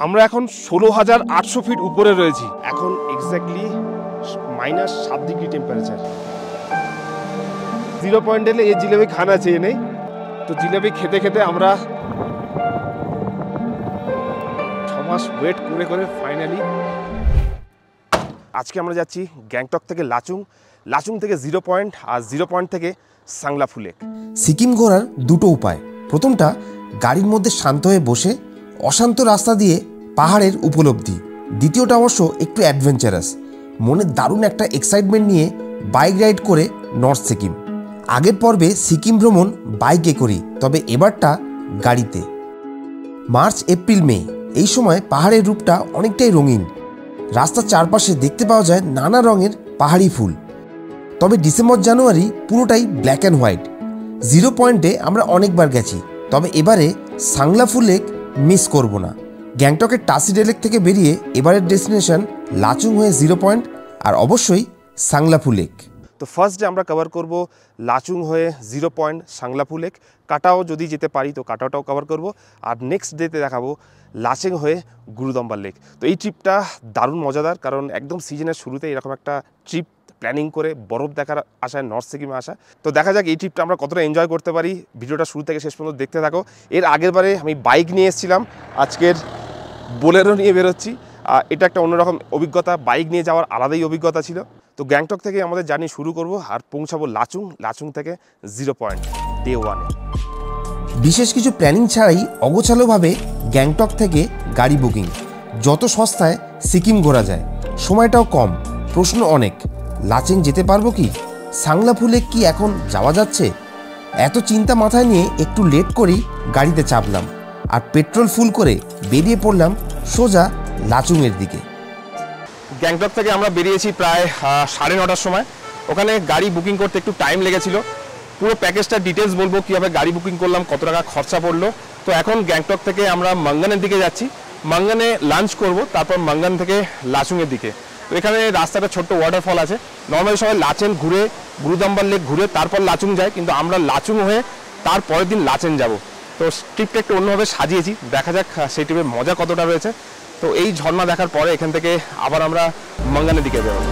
আমরা এখন 16,800 ফিট উপরে রয়েছি। এখন এক্স্যাক্টলি -7 ডিগ্রি টেম্পারেচার। 0 পয়েন্ট এলে এই জিলেবি খানা চেয়ে নেই। তো জিলেবি খেতে খেতে আমরা 6 মাস ওয়েট করে করে ফাইনালি আজকে আমরা যাচ্ছি গ্যাংটক থেকে লাচুং, লাচুং থেকে 0 পয়েন্ট, আর 0 পয়েন্ট থেকে সাংলাফু লেক। সিকিম ঘোরার দুটো উপায়। প্রথমটা গাড়ির মধ্যে শান্ত হয়ে বসে অশান্ত রাস্তা দিয়ে পাহাড়ের উপলব্ধি। দ্বিতীয়টা অবশ্য একটু অ্যাডভেঞ্চারাস, মনে দারুণ একটা এক্সাইটমেন্ট নিয়ে বাইক রাইড করে নর্থ সিকিম। আগের পর্বে সিকিম ভ্রমণ বাইকে করি, তবে এবারটা গাড়িতে। মার্চ, এপ্রিল, মে এই সময় পাহাড়ের রূপটা অনেকটাই রঙিন। রাস্তার চারপাশে দেখতে পাওয়া যায় নানা রঙের পাহাড়ি ফুল। তবে ডিসেম্বর, জানুয়ারি পুরোটাই ব্ল্যাক অ্যান্ড হোয়াইট। 0 পয়েন্টে আমরা অনেকবার গেছি, তবে এবারে সাংলাফু লেক মিস করব না। গ্যাংটকের টাসিডে লেক থেকে বেরিয়ে এবারের ডেস্টিনেশন লাচুং হয়ে 0 পয়েন্ট, আর অবশ্যই সাংলাফু লেক। তো ফার্স্ট ডে আমরা কভার করব লাচুং হয়ে 0 পয়েন্ট, সাংলাফু লেক। কাটাও যদি যেতে পারি তো কাটাওটাও কভার করব, আর নেক্সট ডেতে দেখাবো লাচেং হয়ে গুরুদম্বার লেক। তো এই ট্রিপটা দারুণ মজাদার, কারণ একদম সিজনের শুরুতে এরকম একটা ট্রিপ প্ল্যানিং করে বরফ দেখার আশায় নর্থ সিকিমে আসা। তো দেখা যাক এই ট্রিপটা আমরা কতটা এনজয় করতে পারি। ভিডিওটা শুরু থেকে শেষ পর্যন্ত দেখতে থাকো। এর আগের বারে আমি বাইক নিয়ে এসেছিলাম, আজকের বোলেরো নিয়ে বেরোচ্ছি। এটা একটা অন্যরকম অভিজ্ঞতা, বাইক নিয়ে যাওয়ার আলাদাই অভিজ্ঞতা ছিল। তো গ্যাংটক থেকে আমাদের জার্নি শুরু করব আর পৌঁছাবো লাচুং, লাচুং থেকে 0 পয়েন্ট ডে 1-এ। বিশেষ কিছু প্ল্যানিং ছাড়াই অগোছালোভাবে গ্যাংটক থেকে গাড়ি বুকিং। যত সস্তায় সিকিম ঘোরা যায়, সময়টাও কম, প্রশ্ন অনেক। লাচেং যেতে পারবো কি? সাংলাফু লেক কি এখন যাওয়া যাচ্ছে? এত চিন্তা মাথায় নিয়ে একটু লেট করেই গাড়িতে চাপলাম, আর পেট্রোল ফুল করে বেরিয়ে পড়লাম সোজা লাচুংয়ের দিকে। গ্যাংটক থেকে আমরা বেরিয়েছি প্রায় 9:30টার সময়। ওখানে গাড়ি বুকিং করতে একটু টাইম লেগেছিল। পুরো প্যাকেজটার ডিটেলস বলবো, কীভাবে গাড়ি বুকিং করলাম, কত টাকা খরচা পড়লো। তো এখন গ্যাংটক থেকে আমরা মাঙ্গানের দিকে যাচ্ছি। মাঙ্গানে লাঞ্চ করব, তারপর মাঙ্গান থেকে লাচুংয়ের দিকে। তো এখানে রাস্তাটা ছোট্ট ওয়াটারফল আছে। নর্মালি সবাই লাচেন ঘুরে, গুরুদম্বার লেক ঘুরে তারপর লাচুং যায়, কিন্তু আমরা লাচুং হয়ে তার পরের দিন লাচেন যাব। তো ট্রিপটা একটু অন্যভাবে সাজিয়েছি, দেখা যাক সেই ট্রিপের মজা কতটা রয়েছে। তো এই ঝর্ণা দেখার পরে এখান থেকে আবার আমরা মাঙ্গানের দিকে বেরোবো।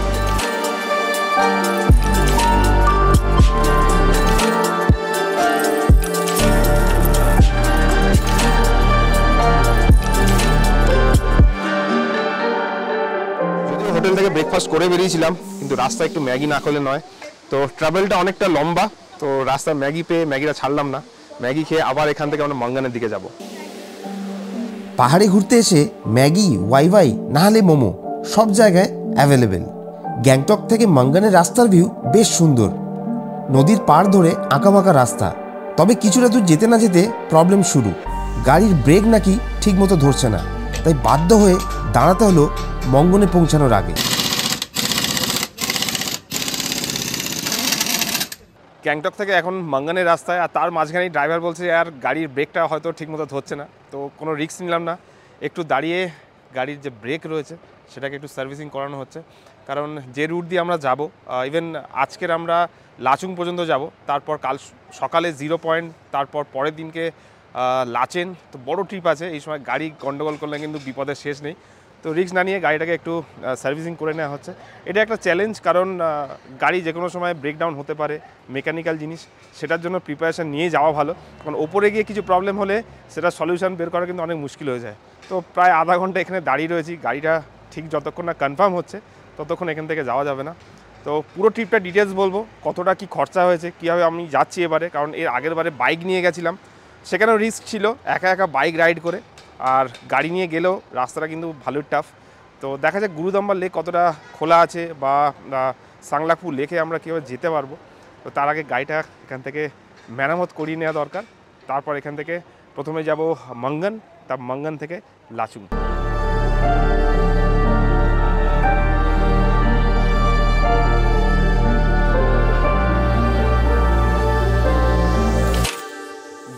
হোটেল থেকে ব্রেকফাস্ট করে বেরিয়েছিলাম, কিন্তু রাস্তায় একটু ম্যাগি না খেলে নয়। তো ট্রাভেলটা অনেকটা লম্বা, তো রাস্তায় ম্যাগি পেয়ে ম্যাগিটা ছাড়লাম না। ম্যাগি খেয়ে আবার এখান থেকে আমরা মাঙ্গানের দিকে যাব। পাহাড়ে ঘুরতে এসে ম্যাগি, ওয়াইফাই না হলে মোমো সব জায়গায় অ্যাভেলেবেল। গ্যাংটক থেকে মাঙ্গানের রাস্তার ভিউ বেশ সুন্দর। নদীর পাড় ধরে আঁকাবাঁকা রাস্তা, তবে কিছুটা দূর যেতে না যেতে প্রবলেম শুরু। গাড়ির ব্রেক নাকি ঠিকমতো ধরছে না, তাই বাধ্য হয়ে দাঁড়াতে হলো মঙ্গনে পৌঁছানোর আগে। গ্যাংটক থেকে এখন মাঙ্গানের রাস্তায়, আর তার মাঝখানেই ড্রাইভার বলছে আর গাড়ির ব্রেকটা হয়তো ঠিকমতো ধরছে না। তো কোনো রিস্ক নিলাম না, একটু দাঁড়িয়ে গাড়ির যে ব্রেক রয়েছে সেটাকে একটু সার্ভিসিং করানো হচ্ছে। কারণ যে রুট দিয়ে আমরা যাব, ইভেন আজকের আমরা লাচুং পর্যন্ত যাব, তারপর কাল সকালে 0 পয়েন্ট, তারপর পরের দিনকে লাচেন। তো বড় ট্রিপ আছে, এই সময় গাড়ি গন্ডগোল করলে কিন্তু বিপদের শেষ নেই। তো রিস্ক না নিয়ে গাড়িটাকে একটু সার্ভিসিং করে নেওয়া হচ্ছে। এটা একটা চ্যালেঞ্জ, কারণ গাড়ি যে কোনো সময় ব্রেকডাউন হতে পারে, মেকানিক্যাল জিনিস, সেটার জন্য প্রিপারেশান নিয়ে যাওয়া ভালো। কারণ ওপরে গিয়ে কিছু প্রবলেম হলে সেটা সলিউশন বের করা কিন্তু অনেক মুশকিল হয়ে যায়। তো প্রায় আধা ঘন্টা এখানে দাঁড়িয়ে রয়েছি, গাড়িটা ঠিক যতক্ষণ না কনফার্ম হচ্ছে ততক্ষণ এখান থেকে যাওয়া যাবে না। তো পুরো ট্রিপটা ডিটেলস বলবো, কতটা কি খরচা হয়েছে, কীভাবে আমি যাচ্ছি এবারে। কারণ এর আগের বারে বাইক নিয়ে গেছিলাম, সেখানেও রিস্ক ছিল একা একা বাইক রাইড করে, আর গাড়ি নিয়ে গেলেও রাস্তাটা কিন্তু ভালোই টাফ। তো দেখা যাক গুরুদম্বার লেক কতটা খোলা আছে, বা সাংলাফু লেকে আমরা কীভাবে যেতে পারবো। তো তার আগে গাড়িটা এখান থেকে মেরামত করিয়ে নেওয়া দরকার। তারপর এখান থেকে প্রথমে যাব মাঙ্গান, তার মাঙ্গান থেকে লাচুং।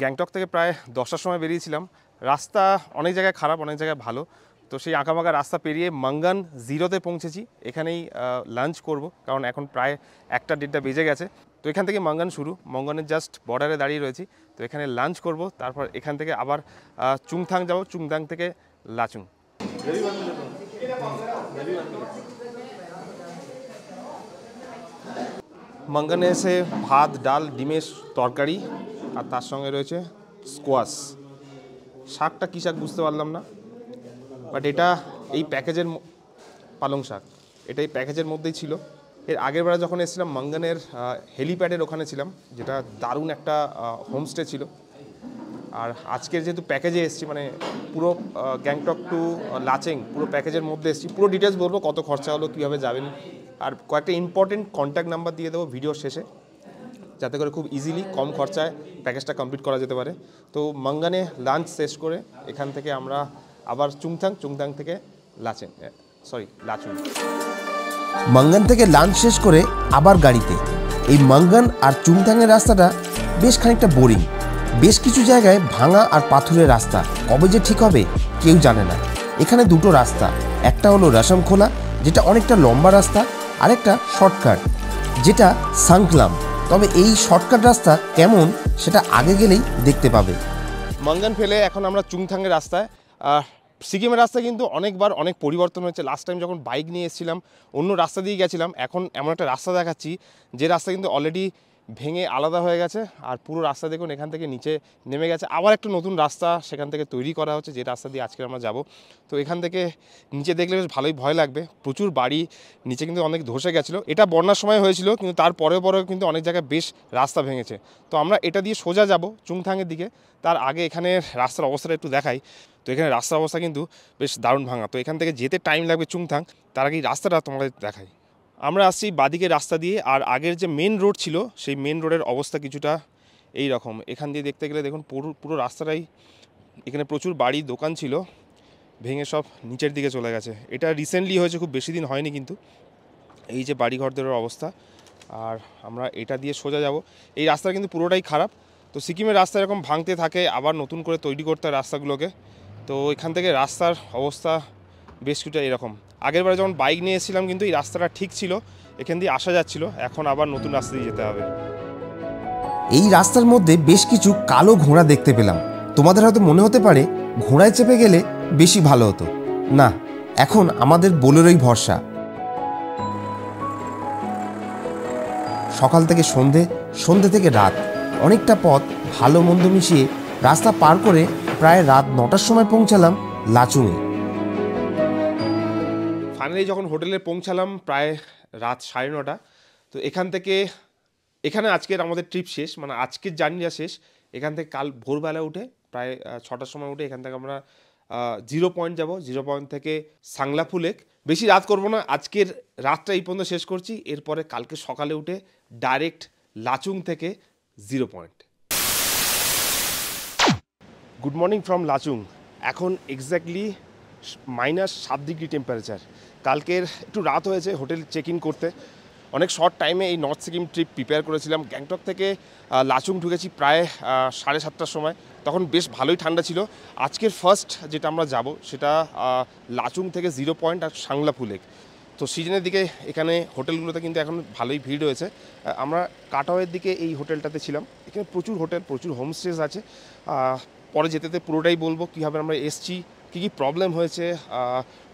গ্যাংটক থেকে প্রায় 10টার সময় বেরিয়েছিলাম। রাস্তা অনেক জায়গায় খারাপ, অনেক জায়গায় ভালো। তো সেই আঁকাবাঁকা রাস্তা পেরিয়ে মাঙ্গান 0-তে পৌঁছেছি। এখানেই লাঞ্চ করব, কারণ এখন প্রায় 1-1:30 বেজে গেছে। তো এখান থেকে মাঙ্গান শুরু, মাঙ্গানের জাস্ট বর্ডারে দাঁড়িয়ে রয়েছি। তো এখানে লাঞ্চ করব, তারপর এখান থেকে আবার চুংথাং যাব, চুংথাং থেকে লাচুং। মাঙ্গানে এসে ভাত, ডাল, ডিমের তরকারি আর তার সঙ্গে রয়েছে স্কোয়াশ। শাকটা কী শাক বুঝতে পারলাম না, বাট এটা এই প্যাকেজের পালং শাক, এটা এই প্যাকেজের মধ্যেই ছিল। এর আগের বার যখন এসেছিলাম মাঙ্গানের হেলিপ্যাডের ওখানে ছিলাম, যেটা দারুণ একটা হোমস্টে ছিল। আর আজকের যেহেতু প্যাকেজে এসেছি, মানে পুরো গ্যাংটক টু লাচেং পুরো প্যাকেজের মধ্যে এসেছি, পুরো ডিটেলস বলবো কত খরচা হলো, কীভাবে যাবেন, আর কয়েকটা ইম্পর্টেন্ট কন্ট্যাক্ট নাম্বার দিয়ে দেবো ভিডিওর শেষে, যাতে করে খুব ইজিলি কম খরচায় প্যাকেজটা কমপ্লিট করা যেতে পারে। তো মাঙ্গানে লাঞ্চ শেষ করে এখান থেকে আমরা আবার চুংথাং থেকে লাচুং। মাঙ্গান থেকে লাঞ্চ শেষ করে আবার গাড়িতে। এই মাঙ্গান আর চুংথাংয়ের রাস্তাটা বেশ খানিকটা বোরিং, বেশ কিছু জায়গায় ভাঙা আর পাথুরের রাস্তা, কবে যে ঠিক হবে কেউ জানে না। এখানে দুটো রাস্তা, একটা হলো রাসামখোলা যেটা অনেকটা লম্বা রাস্তা, আরেকটা শর্টকাট যেটা সাংখলাম। তবে এই শর্টকাট রাস্তা কেমন সেটা আগে গেলেই দেখতে পাবে। মাঙ্গান ফেলে এখন আমরা চুংথাংয়ের রাস্তায়। সিকিমের রাস্তা কিন্তু অনেকবার অনেক পরিবর্তন হয়েছে। লাস্ট টাইম যখন বাইক নিয়ে এসেছিলাম অন্য রাস্তা দিয়ে গেছিলাম, এখন এমন একটা রাস্তা দেখাচ্ছি যে রাস্তা কিন্তু অলরেডি ভেঙে আলাদা হয়ে গেছে। আর পুরো রাস্তা দেখুন এখান থেকে নিচে নেমে গেছে, আবার একটা নতুন রাস্তা সেখান থেকে তৈরি করা হচ্ছে, যে রাস্তা দিয়ে আজকে আমরা যাব। তো এখান থেকে নিচে দেখলে বেশ ভালোই ভয় লাগবে, প্রচুর বাড়ি নিচে কিন্তু অনেক ধসে গেছিলো। এটা বন্যার সময় হয়েছিল, কিন্তু তার পরেও কিন্তু অনেক জায়গায় বেশ রাস্তা ভেঙেছে। তো আমরা এটা দিয়ে সোজা যাব চুংথাংয়ের দিকে। তার আগে এখানে রাস্তার অবস্থাটা একটু দেখাই। তো এখানে রাস্তার অবস্থা কিন্তু বেশ দারুণ ভাঙা। তো এখান থেকে যেতে টাইম লাগবে চুংথাং, তার আগেই রাস্তাটা তোমাদের দেখাই। আমরা আসছি বাদিকের রাস্তা দিয়ে, আর আগের যে মেন রোড ছিল সেই মেন রোডের অবস্থা কিছুটা এই রকম। এখান দিয়ে দেখতে গেলে দেখুন পুরো রাস্তাটাই, এখানে প্রচুর বাড়ি দোকান ছিল, ভেঙে সব নিচের দিকে চলে গেছে। এটা রিসেন্টলি হয়েছে, খুব বেশি দিন হয়নি কিন্তু। এই যে বাড়িঘরদের অবস্থা। আর আমরা এটা দিয়ে সোজা যাব। এই রাস্তা কিন্তু পুরোটাই খারাপ। তো সিকিমের রাস্তা এরকম ভাঙতে থাকে, আবার নতুন করে তৈরি করতে হয় রাস্তাগুলোকে। তো এখান থেকে রাস্তার অবস্থা বেশ কিছুটা এরকম। আগের বারে যখন বাইক নিয়ে এসেছিলাম কিন্তু এই রাস্তাটা ঠিক ছিল, এখান দিয়ে আসা যাচ্ছিল, এখন আবার নতুন রাস্তা দিয়ে যেতে হবে। এই রাস্তার মধ্যে বেশ কিছু কালো ঘোড়া দেখতে পেলাম। তোমাদের হয়তো মনে হতে পারে ঘোড়ায় চেপে গেলে বেশি ভালো হতো। না, এখন আমাদের বোলেরোই ভরসা। সকাল থেকে সন্ধে থেকে রাত, অনেকটা পথ ভালো মন্দ মিশিয়ে রাস্তা পার করে প্রায় রাত 9টার সময় পৌঁছালাম লাচুংয়ে। ফাইনালি যখন হোটেলে পৌঁছালাম প্রায় রাত 9:30। তো এখানে আজকের আমাদের ট্রিপ শেষ, মানে আজকের জার্নিটা শেষ। এখান থেকে কাল ভোরবেলা উঠে প্রায় 6টার সময় উঠে এখান থেকে আমরা 0 পয়েন্ট যাব। 0 পয়েন্ট থেকে সাংলাফু লেক। বেশি রাত করবো না, আজকের রাতটা এই পর্যন্ত শেষ করছি। এরপরে কালকে সকালে উঠে ডাইরেক্ট লাচুং থেকে 0 point. Good morning from Lachung. এখন এক্স্যাক্টলি -7 ডিগ্রি টেম্পারেচার। কালকের একটু রাত হয়েছে হোটেল চেক ইন করতে। অনেক শর্ট টাইমে এই নর্থ সিকিম ট্রিপ প্রিপেয়ার করেছিলাম। গ্যাংটক থেকে লাচুং ঢুকেছি প্রায় 7:30টার সময়, তখন বেশ ভালোই ঠান্ডা ছিল। আজকের ফার্স্ট যেটা আমরা যাব সেটা লাচুং থেকে 0 পয়েন্ট আর সাংলাফু লেক। তো সিজনের দিকে এখানে হোটেলগুলোতে কিন্তু এখন ভালোই ভিড় রয়েছে। আমরা কাটাওয়ের দিকে এই হোটেলটাতে ছিলাম। এখানে প্রচুর হোটেল, প্রচুর হোমস্টেজ আছে। পরে যেতে পুরোটাই বলবো কীভাবে আমরা এসছি, কী কী প্রবলেম হয়েছে,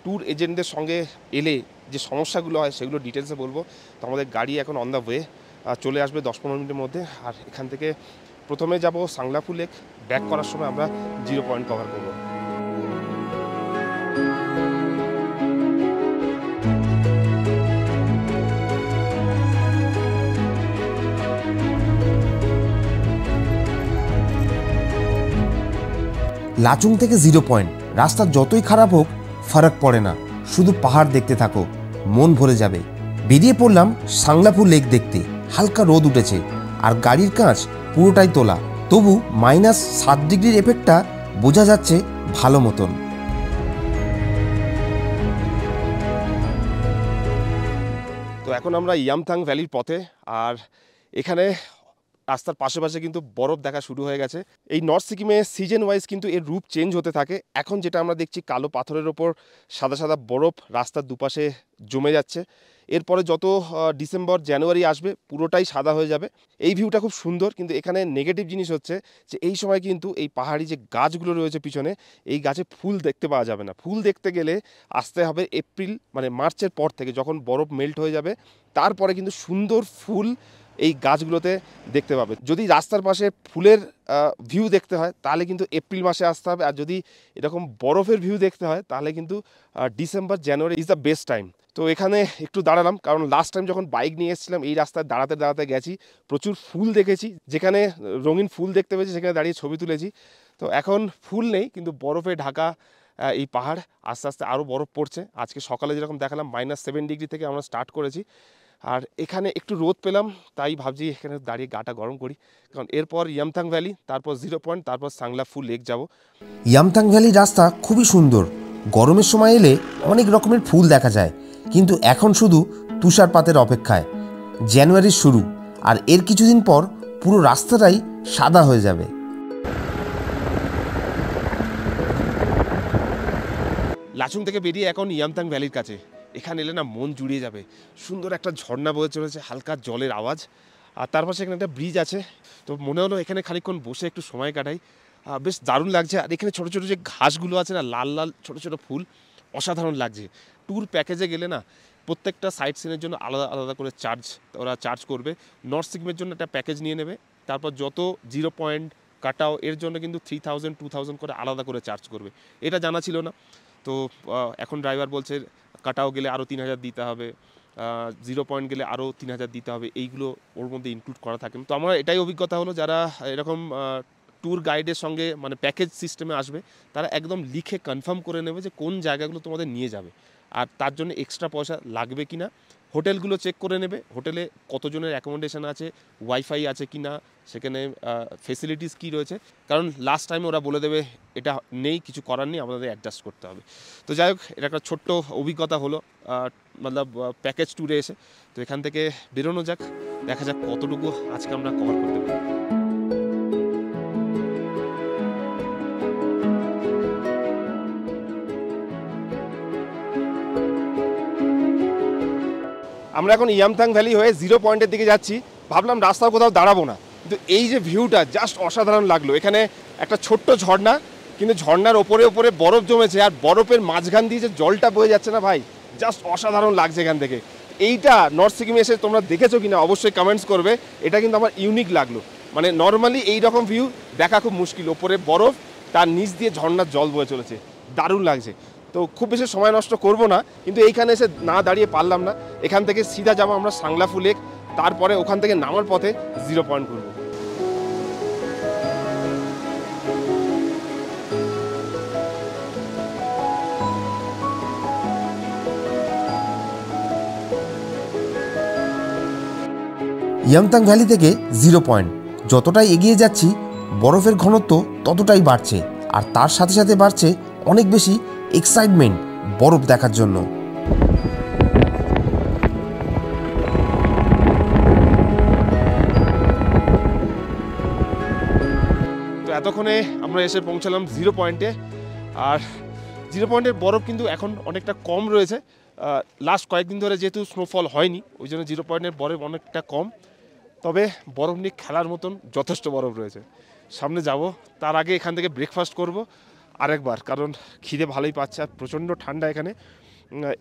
ট্যুর এজেন্টদের সঙ্গে এলে যে সমস্যাগুলো হয় সেগুলো ডিটেলসে বলবো। তো আমাদের গাড়ি এখন অন দ্য ওয়ে, চলে আসবে 10-15 মিনিটের মধ্যে। আর এখান থেকে প্রথমে যাব সাংলাফু লেক, ব্যাক করার সময় আমরা 0 পয়েন্ট কভার করবো। লাচুং থেকে 0 পয়েন্ট, রাস্তা যতই খারাপ হোক ফারাক পড়ে না, শুধু পাহাড় দেখতে থাকো, মন ভরে যাবে। বেরিয়ে পড়লাম সাংলাফু লেক দেখতে। হালকা রোদ উঠেছে আর গাড়ির কাঁচ পুরোটাই তোলা, তবু -7 ডিগ্রির এফেক্টটা বোঝা যাচ্ছে ভালো মতন। তো এখন আমরা ইয়ামথাং ভ্যালির পথে। আর এখানে রাস্তার পাশে পাশে কিন্তু বরফ দেখা শুরু হয়ে গেছে। এই নর্থ সিকিমে সিজন ওয়াইজ কিন্তু এর রূপ চেঞ্জ হতে থাকে। এখন যেটা আমরা দেখছি কালো পাথরের ওপর সাদা সাদা বরফ রাস্তার দুপাশে জমে যাচ্ছে। এরপরে যত ডিসেম্বর জানুয়ারি আসবে পুরোটাই সাদা হয়ে যাবে। এই ভিউটা খুব সুন্দর, কিন্তু এখানে নেগেটিভ জিনিস হচ্ছে যে এই সময় কিন্তু এই পাহাড়ি যে গাছগুলো রয়েছে পিছনে, এই গাছে ফুল দেখতে পাওয়া যাবে না। ফুল দেখতে গেলে আসতে হবে এপ্রিল মানে মার্চের পর থেকে, যখন বরফ মেল্ট হয়ে যাবে তারপরে কিন্তু সুন্দর ফুল এই গাছগুলোতে দেখতে পাবে। যদি রাস্তার পাশে ফুলের ভিউ দেখতে হয় তাহলে কিন্তু এপ্রিল মাসে আসতে হবে, আর যদি এরকম বরফের ভিউ দেখতে হয় তাহলে কিন্তু December January is the best time. তো এখানে একটু দাঁড়ালাম, কারণ লাস্ট টাইম যখন বাইক নিয়ে এসেছিলাম এই রাস্তায় দাঁড়াতে দাঁড়াতে গেছি, প্রচুর ফুল দেখেছি, যেখানে রঙিন ফুল দেখতে পেয়েছি সেখানে দাঁড়িয়ে ছবি তুলেছি। তো এখন ফুল নেই, কিন্তু বরফে ঢাকা এই পাহাড় আস্তে আস্তে আরও বরফ পড়ছে। আজকে সকালে যেরকম দেখালাম -7 ডিগ্রি থেকে আমরা স্টার্ট করেছি, আর এখানে একটু রোদ পেলাম, তাই ভাবছি এখানে দাঁড়িয়ে গাটা গরম করি, কারণ এরপর ইয়ামথাং ভ্যালি, তারপর 0 পয়েন্ট, তারপর সাংলাফু লেক যাব। ইয়ামথাং ভ্যালির রাস্তা খুবই সুন্দর। গরমের সময় এলে অনেক রকমের ফুল দেখা যায়, কিন্তু এখন শুধু তুষারপাতের অপেক্ষায়। জানুয়ারির শুরু, আর এর কিছুদিন পর পুরো রাস্তাটাই সাদা হয়ে যাবে। লাচুং থেকে বেরিয়ে এখন ইয়ামথাং ভ্যালির কাছে। এখানে এলে না মন জুড়িয়ে যাবে। সুন্দর একটা ঝর্ণা বয়ে চলেছে, হালকা জলের আওয়াজ, আর তার পাশে এখানে একটা ব্রিজ আছে। তো মনে হলো এখানে খানিকক্ষণ বসে একটু সময় কাটাই, বেশ দারুণ লাগছে। আর এখানে ছোটো ছোটো যে ঘাসগুলো আছে না, লাল লাল ছোটো ছোটো ফুল, অসাধারণ লাগছে। ট্যুর প্যাকেজে গেলে না প্রত্যেকটা সাইট সিনের জন্য আলাদা আলাদা করে ওরা চার্জ করবে। নর্থ সিকিমের জন্য একটা প্যাকেজ নিয়ে নেবে, তারপর যত 0 পয়েন্ট কাটাও এর জন্য কিন্তু 3000 2000 করে আলাদা করে চার্জ করবে। এটা জানা ছিল না। তো এখন ড্রাইভার বলছে কাটাও গেলে আরও 3000 দিতে হবে, 0 পয়েন্ট গেলে আরও 3000 দিতে হবে, এইগুলো ওর মধ্যে ইনক্লুড করা থাকে। তো আমার এটাই অভিজ্ঞতা হলো, যারা এরকম ট্যুর গাইডের সঙ্গে মানে প্যাকেজ সিস্টেমে আসবে তারা একদম লিখে কনফার্ম করে নেবে যে কোন জায়গাগুলো তোমাদের নিয়ে যাবে, আর তার জন্য এক্সট্রা পয়সা লাগবে কি না। হোটেলগুলো চেক করে নেবে, হোটেলে কতজনের অ্যাকোমোডেশন আছে, ওয়াইফাই আছে কি না, সেখানে ফেসিলিটিস কী রয়েছে, কারণ লাস্ট টাইম ওরা বলে দেবে এটা নেই, কিছু করার নেই, আমাদের অ্যাডজাস্ট করতে হবে। তো যাই হোক, এটা একটা ছোট্ট অভিজ্ঞতা হলো মতলব প্যাকেজ ট্যুরে এসে। তো এখান থেকে বেরোনো যাক, দেখা যাক কতটুকু আজকে আমরা কভার করতে পারি। আমরা এখন ইয়ামথাং ভ্যালি হয়ে 0 পয়েন্টের দিকে যাচ্ছি। ভাবলাম রাস্তার কোথাও দাঁড়াবো না, কিন্তু এই যে ভিউটা জাস্ট অসাধারণ লাগলো। এখানে একটা ছোট্ট ঝর্ণা, কিন্তু ঝর্ণার ওপরে ওপরে বরফ জমেছে, আর বরফের মাঝখান দিয়ে যে জলটা বয়ে যাচ্ছে না ভাই, জাস্ট অসাধারণ লাগছে এখান থেকে। এইটা নর্থ সিকিমে এসে তোমরা দেখেছো কিনা অবশ্যই কমেন্টস করবে। এটা কিন্তু আমার ইউনিক লাগলো, মানে নর্মালি এই রকম ভিউ দেখা খুব মুশকিল। ওপরে বরফ, তার নিচ দিয়ে ঝর্ণার জল বয়ে চলেছে, দারুণ লাগছে। তো খুব বেশি সময় নষ্ট করব না, কিন্তু এইখানে এসে না দাঁড়িয়ে পারলাম না। এখান থেকে সিধা যাবো আমরা সাংলাফু লেক, তারপরে ওখান থেকে নামার পথে 0 পয়েন্ট ঘুরবো। ইয়ামথাং ভ্যালি থেকে 0 পয়েন্ট যতটাই এগিয়ে যাচ্ছি বরফের ঘনত্ব ততটাই বাড়ছে, আর তার সাথে সাথে বাড়ছে অনেক বেশি এক্সাইটমেন্ট বরফ দেখার জন্য। তো এতক্ষণে আমরা এসে পৌঁছালাম 0 পয়েন্টে, আর 0 পয়েন্টের বরফ কিন্তু এখন অনেকটা কম রয়েছে। লাস্ট কয়েকদিন ধরে যেহেতু স্নোফল হয়নি, ওই জন্য 0 পয়েন্টের বরফ অনেকটা কম, তবে বরফ নিয়ে খেলার মতন যথেষ্ট বরফ রয়েছে। সামনে যাব, তার আগে এখান থেকে ব্রেকফাস্ট করব আরেকবার, কারণ খিদে ভালোই পাচ্ছে আর প্রচণ্ড ঠান্ডা এখানে।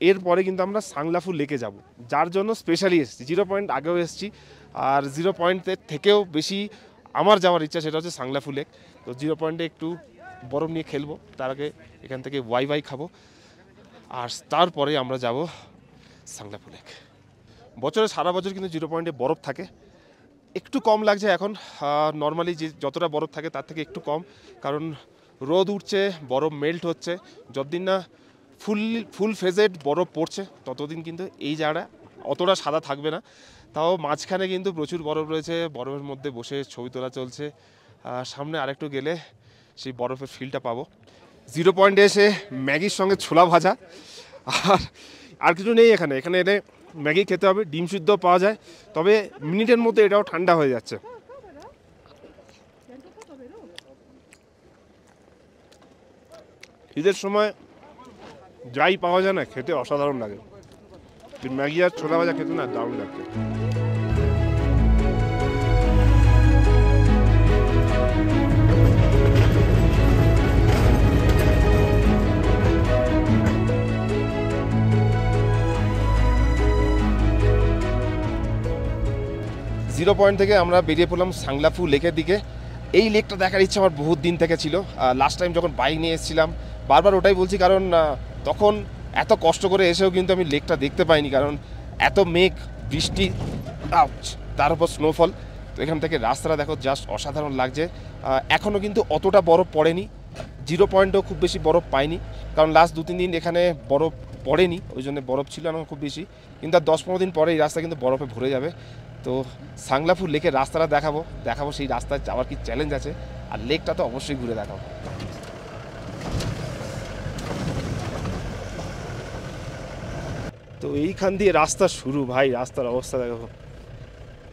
এরপরে কিন্তু আমরা সাংলাফু লেকে যাব, যার জন্য স্পেশালি এসেছি। 0 পয়েন্ট আগেও এসেছি, আর 0 পয়েন্টের থেকেও বেশি আমার যাওয়ার ইচ্ছা সেটা হচ্ছে সাংলাফু লেক। তো 0 পয়েন্টে একটু বরফ নিয়ে খেলবো, তার আগে এখান থেকে ওয়াই খাবো, আর তারপরে আমরা যাব সাংলাফু লেক। বছরে সারা বছর কিন্তু 0 পয়েন্টে বরফ থাকে, একটু কম লাগছে এখন। নর্মালি যে যতটা বরফ থাকে তার থেকে একটু কম, কারণ রোদ উঠছে, বরফ মেল্ট হচ্ছে। যতদিন না ফুল ফেজেড বরফ পড়ছে ততদিন কিন্তু এই জায়গাটা অতটা সাদা থাকবে না। তাও মাঝখানে কিন্তু প্রচুর বরফ রয়েছে, বরফের মধ্যে বসে ছবি তোলা চলছে। সামনে আরেকটু গেলে সেই বরফের ফিলটা পাবো। 0 পয়েন্টে এসে ম্যাগির সঙ্গে ছোলা ভাজা, আর কিছু নেই এখানে। এখানে এনে ম্যাগি খেতে হবে, ডিম সিদ্ধ পাওয়া যায়, তবে মিনিটের মধ্যে এটাও ঠান্ডা হয়ে যাচ্ছে। শীতের সময় যাই পাওয়া যায় না খেতে অসাধারণ লাগে। ম্যাগি আর ছোলা ভাজা খেতে না দারুণ লাগছে। জিরো পয়েন্ট থেকে আমরা বেরিয়ে পড়লাম সাংলাফু লেকের দিকে। এই লেকটা দেখার ইচ্ছা আমার বহুত দিন থেকে ছিল। লাস্ট টাইম যখন বাইক নিয়ে এসেছিলাম বারবার ওটাই বলছি, কারণ তখন এত কষ্ট করে এসেও কিন্তু আমি লেকটা দেখতে পাইনি, কারণ এত মেঘ, বৃষ্টি, তার উপর স্নোফল। তো এখান থেকে রাস্তাটা দেখো জাস্ট অসাধারণ লাগছে। এখনও কিন্তু অতটা বরফ পড়েনি, জিরো পয়েন্টও খুব বেশি বরফ পাইনি, কারণ লাস্ট 2-3 দিন এখানে বরফ পড়েনি, ওই জন্য বরফ ছিল না খুব বেশি। কিন্তু আর 10-15 দিন পরে এই রাস্তা কিন্তু বরফে ভরে যাবে। তো সাংলাফু লেকের রাস্তাটা দেখাবো সেই রাস্তায় যাওয়ার কি চ্যালেঞ্জ আছে, আর লেকটা তো অবশ্যই ঘুরে দেখাবো। তো এইখান দিয়ে রাস্তা শুরু ভাই, রাস্তার অবস্থা দেখো,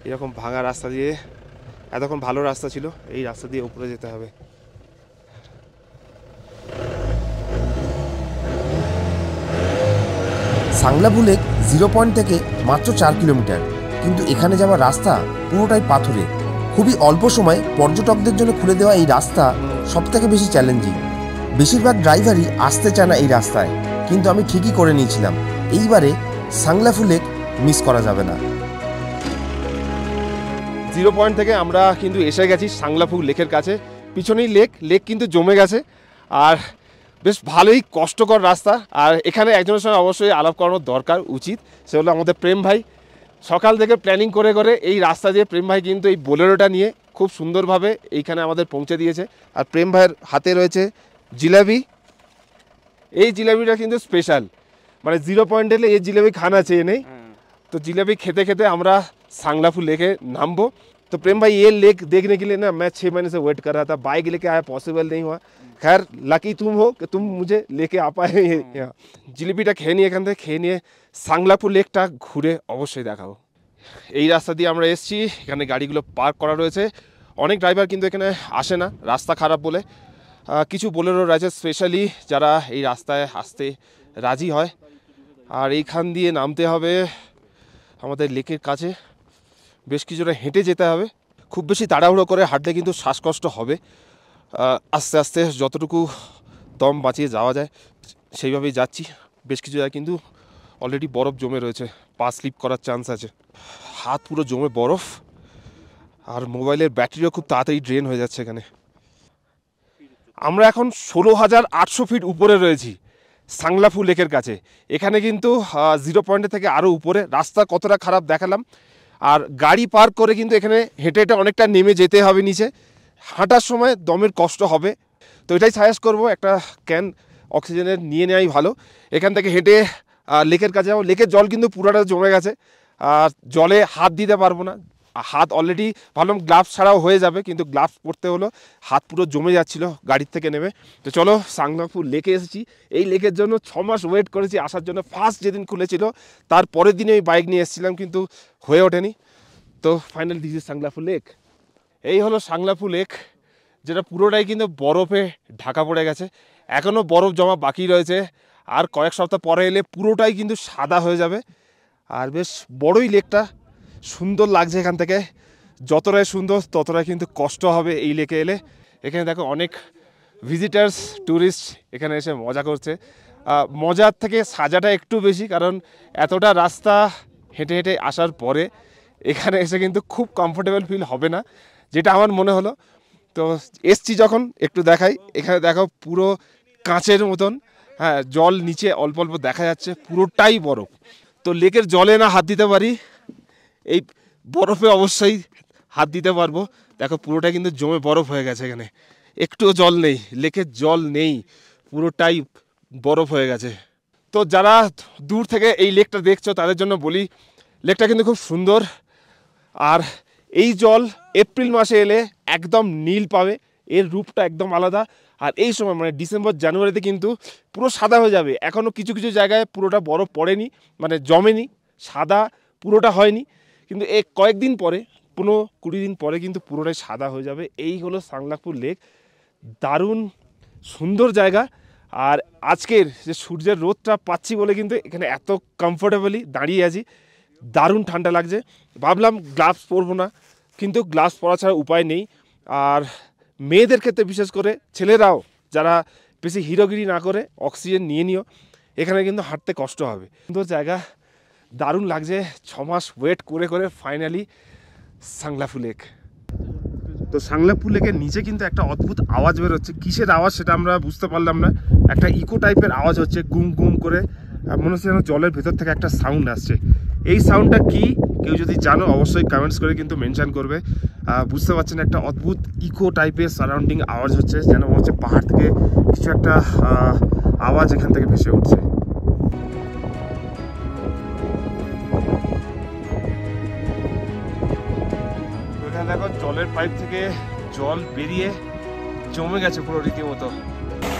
এরকম ভাঙা রাস্তা দিয়ে, এতক্ষণ ভালো রাস্তা ছিল, এই রাস্তা দিয়ে উপরে যেতে হবে। সাংলাফু লেক জিরো পয়েন্ট থেকে মাত্র 4 কিলোমিটার, কিন্তু এখানে যাওয়ার রাস্তা পুরোটাই পাথুরে। খুবই অল্প সময়ে পর্যটকদের জন্য খুলে দেওয়া এই রাস্তা সবথেকে বেশি চ্যালেঞ্জিং। বেশিরভাগ ড্রাইভারই আসতে চায় না এই রাস্তায়, কিন্তু আমি ঠিকই করে নিয়েছিলাম। এইবারে সাংলাফু লেক মিস করা যাবে না। জিরো পয়েন্ট থেকে আমরা কিন্তু এসে গেছি সাংলাফু লেকের কাছে। পিছনেই লেক কিন্তু জমে গেছে, আর বেশ ভালোই কষ্টকর রাস্তা। আর এখানে একজনের সঙ্গে অবশ্যই আলাপ করানোর দরকার উচিত, সে হলো আমাদের প্রেম ভাই। সকাল থেকে প্ল্যানিং করে এই রাস্তা দিয়ে প্রেম ভাই কিন্তু এই বোলেরোটা নিয়ে খুব সুন্দরভাবে এইখানে আমাদের পৌঁছে দিয়েছে। আর প্রেম ভাইয়ের হাতে রয়েছে জিলাপি। এই জিলাপিটা কিন্তু স্পেশাল, মানে জিরো পয়েন্ট এলে এই জিলাপি খানা চেয়ে নেই। तो जिलेबी खेते खेते हमरा सांगलाफू लेके नामबो। तो प्रेम भाई ये लेक देखने के लिए ना मैं 6 महीने से वेट कर रहा था, बाइक लेके आया, पॉसिबल नहीं हुआ। खैर लकी तुम हो कि तुम मुझे लेके आ पाए यहाँ। जिलेबिटा খেয়ে নিয়ে এখান থেকে খেয়ে নিয়ে সাংলাফু লেকটা ঘুরে অবশ্যই দেখাবো। এই রাস্তা দিয়ে আমরা এসেছি, এখানে গাড়িগুলো পার্ক করা রয়েছে। অনেক ড্রাইভার কিন্তু এখানে আসে না রাস্তা খারাপ বলে, কিছু বোলেরো রয়েছে স্পেশালি যারা এই রাস্তায় আসতে রাজি হয়। আর এইখান দিয়ে নামতে হবে আমাদের লেকের কাছে, বেশ কিছুটা হেঁটে যেতে হবে। খুব বেশি তাড়াহুড়ো করে হাঁটলে কিন্তু শ্বাসকষ্ট হবে। আস্তে আস্তে যতটুকু দম বাঁচিয়ে যাওয়া যায় সেইভাবেই যাচ্ছি। বেশ কিছু জায়গায় কিন্তু অলরেডি বরফ জমে রয়েছে, পা স্লিপ করার চান্স আছে। হাত পুরো জমে বরফ, আর মোবাইলের ব্যাটারিও খুব তাড়াতাড়ি ড্রেন হয়ে যাচ্ছে এখানে। আমরা এখন 16,800 ফিট উপরে রয়েছি সাংলাফু লেকের কাছে। এখানে কিন্তু জিরো পয়েন্টের থেকে আরও উপরে। রাস্তা কতটা খারাপ দেখালাম, আর গাড়ি পার্ক করে কিন্তু এখানে হেঁটে হেঁটে অনেকটা নেমে যেতে হবে নিচে। হাঁটার সময় দমের কষ্ট হবে, তো এটাই সাজেস্ট করবো একটা ক্যান অক্সিজেনের নিয়ে নেওয়াই ভালো। এখান থেকে হেঁটে লেকের কাছে যাবো। লেকের জল কিন্তু পুরোটা জমে গেছে, আর জলে হাত দিতে পারবো না। হাত অলরেডি ভাবলাম গ্লাভস ছাড়াও হয়ে যাবে, কিন্তু গ্লাভস পরতে হলো, হাত পুরো জমে যাচ্ছিলো গাড়ির থেকে নেমে। তো চলো সাংলাফু লেকে এসেছি। এই লেকের জন্য 6 মাস ওয়েট করেছি আসার জন্য। ফার্স্ট যেদিন খুলেছিল তার পরের দিনে আমি বাইক নিয়ে এসেছিলাম, কিন্তু হয়ে ওঠেনি। তো final this is Sanglaphu lake. এই হলো সাংলাফু লেক, যেটা পুরোটাই কিন্তু বরফে ঢাকা পড়ে গেছে। এখনও বরফ জমা বাকি রয়েছে, আর কয়েক সপ্তাহ পরে এলে পুরোটাই কিন্তু সাদা হয়ে যাবে। আর বেশ বড়ই লেকটা, সুন্দর লাগছে এখান থেকে। যতটাই সুন্দর ততটাই কিন্তু কষ্ট হবে এই লেকে এলে। এখানে দেখো অনেক ভিজিটার্স, ট্যুরিস্ট এখানে এসে মজা করছে। মজার থেকে সাজাটা একটু বেশি, কারণ এতটা রাস্তা হেঁটে হেঁটে আসার পরে এখানে এসে কিন্তু খুব কমফোর্টেবল ফিল হবে না, যেটা আমার মনে হলো। তো এসছি যখন একটু দেখাই। এখানে দেখো পুরো কাঁচের মতন, হ্যাঁ, জল নিচে অল্প অল্প দেখা যাচ্ছে, পুরোটাই বরফ। তো লেকের জলে না হাত দিতে পারি, এই বরফে অবশ্যই হাত দিতে পারবো। দেখো পুরোটা কিন্তু জমে বরফ হয়ে গেছে, এখানে একটুও জল নেই, লেকের জল নেই, পুরোটাই বরফ হয়ে গেছে। তো যারা দূর থেকে এই লেকটা দেখছো তাদের জন্য বলি, লেকটা কিন্তু খুব সুন্দর। আর এই জল এপ্রিল মাসে এলে একদম নীল পাবে, এর রূপটা একদম আলাদা। আর এই সময় মানে ডিসেম্বর জানুয়ারিতে কিন্তু পুরো সাদা হয়ে যাবে। এখনও কিছু কিছু জায়গায় পুরোটা বরফ পড়েনি, মানে জমেনি, সাদা পুরোটা হয়নি, কিন্তু কয়েকদিন পরে, 15-20 দিন পরে কিন্তু পুরোটাই সাদা হয়ে যাবে। এই হলো সাংলাফু লেক, দারুণ সুন্দর জায়গা। আর আজকের যে সূর্যের রোদটা পাচ্ছি বলে কিন্তু এখানে এত কমফোর্টেবলি দাঁড়িয়ে আছি, দারুণ ঠান্ডা লাগছে। ভাবলাম গ্লাভস পরবো না, কিন্তু গ্লাভস পরা ছাড়া উপায় নেই। আর মেয়েদের ক্ষেত্রে বিশেষ করে, ছেলেরাও যারা বেশি হিরোগিরি না করে অক্সিজেন নিয়ে নিও, এখানে কিন্তু হাঁটতে কষ্ট হবে। সুন্দর জায়গা, দারুণ লাগছে। 6 মাস ওয়েট করে করে ফাইনালি সাংলাফু লেক। তো সাংলাফু লেকের নিচে কিন্তু একটা অদ্ভুত আওয়াজ বেরোচ্ছে। কিসের আওয়াজ সেটা আমরা বুঝতে পারলাম না। একটা ইকো টাইপের আওয়াজ হচ্ছে, গুম গুম করে, মনে হচ্ছে যেন জলের ভেতর থেকে একটা সাউন্ড আসছে। এই সাউন্ডটা কি কেউ যদি জানো অবশ্যই কমেন্টস করে কিন্তু মেনশন করবে। বুঝতে পারছেন, একটা অদ্ভুত ইকো টাইপের সারাউন্ডিং আওয়াজ হচ্ছে, যেন মনে হচ্ছে পাহাড় থেকে কিছু একটা আওয়াজ এখান থেকে ভেসে উঠছে। এখানে দেখো জলের পাইপ থেকে জল বেরিয়ে জমে গেছে পুরো রীতিমতো।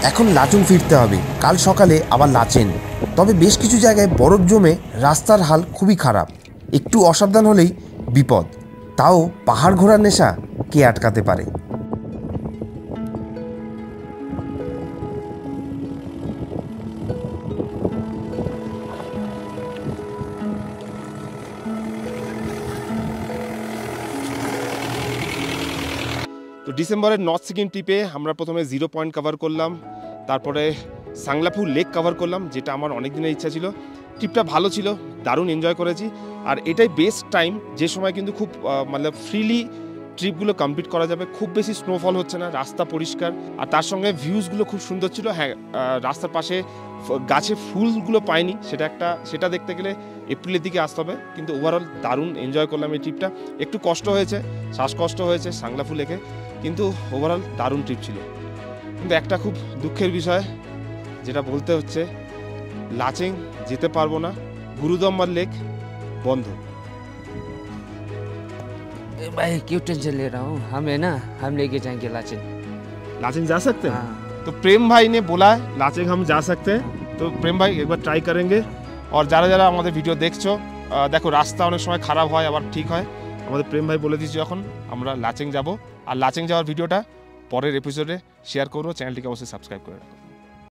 এখন লাচুং ফিরতে হবে, কাল সকালে আবার লাচেন। তবে বেশ কিছু জায়গায় বরফ জমে রাস্তার হাল খুবই খারাপ, একটু অসাবধান হলেই বিপদ। তাও পাহাড় ঘোরার নেশা কে আটকাতে পারে? তো ডিসেম্বরের নর্থ সিকিম ট্রিপে আমরা প্রথমে 0 পয়েন্ট কভার করলাম, তারপরে সাংলাফু লেক কভার করলাম, যেটা আমার অনেক দিনের ইচ্ছা ছিল। ট্রিপটা ভালো ছিল, দারুণ এনজয় করেছি। আর এটাই বেস্ট টাইম যে সময় কিন্তু খুব মানে ফ্রিলি ট্রিপগুলো কমপ্লিট করা যাবে। খুব বেশি স্নোফল হচ্ছে না, রাস্তা পরিষ্কার, আর তার সঙ্গে ভিউজগুলো খুব সুন্দর ছিল। হ্যাঁ, রাস্তার পাশে গাছে ফুলগুলো পাইনি, সেটা দেখতে গেলে এপ্রিলের দিকে আসতে হবে। কিন্তু ওভারঅল দারুণ এনজয় করলাম এই ট্রিপটা। একটু কষ্ট হয়েছে, শ্বাসকষ্ট হয়েছে সাংলাফু লেকে, কিন্তু ওভারঅল দারুণ ট্রিপ ছিল। কিন্তু একটা খুব দুঃখের বিষয় যেটা বলতে হচ্ছে, লাচেং যেতে পারবো না, গুরুদম্বার লেক বন্ধ। भाई क्यों टेंशन ले रहा हूँ, हम है ना, हम लेके जाएंगे लाचेन। लाचेन जा सकते हैं? हाँ। तो प्रेम भाई ने बोला है लाचेन हम जा सकते हैं। तो प्रेम भाई एक बार ट्राई करेंगे। और যারা যারা আমাদের ভিডিও দেখছো, দেখো রাস্তা অনেক সময় খারাপ হয় আবার ঠিক হয়। আমাদের প্রেম ভাই বলে দিয়েছি যখন আমরা লাচেং যাব, আর লাচেং যাওয়ার ভিডিওটা পরের এপিসোডে শেয়ার করবো। চ্যানেলটিকে অবশ্যই সাবস্ক্রাইব করে রাখো।